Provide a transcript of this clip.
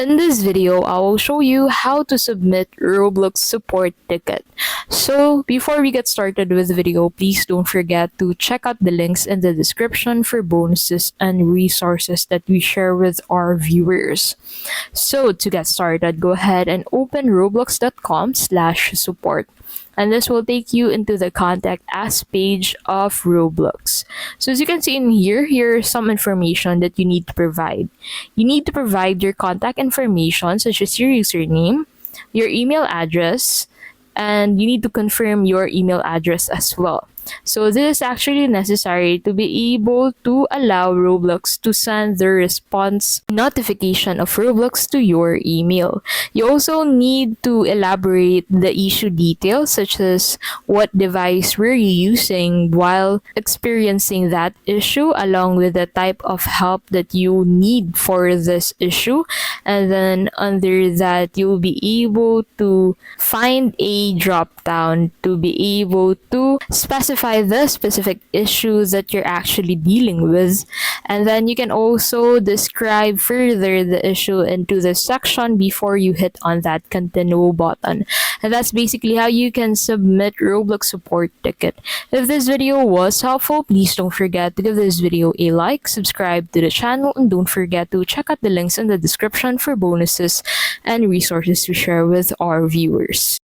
In this video, I will show you how to submit Roblox support ticket. So before we get started with the video, please don't forget to check out the links in the description for bonuses and resources that we share with our viewers. So to get started, go ahead and open roblox.com/support. And this will take you into the contact us page of Roblox. So as you can see in here, here's some information that you need to provide. You need to provide your contact information such as your username, your email address, and you need to confirm your email address as well. So this is actually necessary to be able to allow Roblox to send the response notification of Roblox to your email. You also need to elaborate the issue details such as what device were you using while experiencing that issue, along with the type of help that you need for this issue. And then under that, you'll be able to find a drop down to be able to specify the specific issues that you're actually dealing with. And then you can also describe further the issue into the section before you hit on that continue button. And that's basically how you can submit Roblox support ticket. If this video was helpful, please don't forget to give this video a like, subscribe to the channel, and don't forget to check out the links in the description for bonuses and resources to share with our viewers.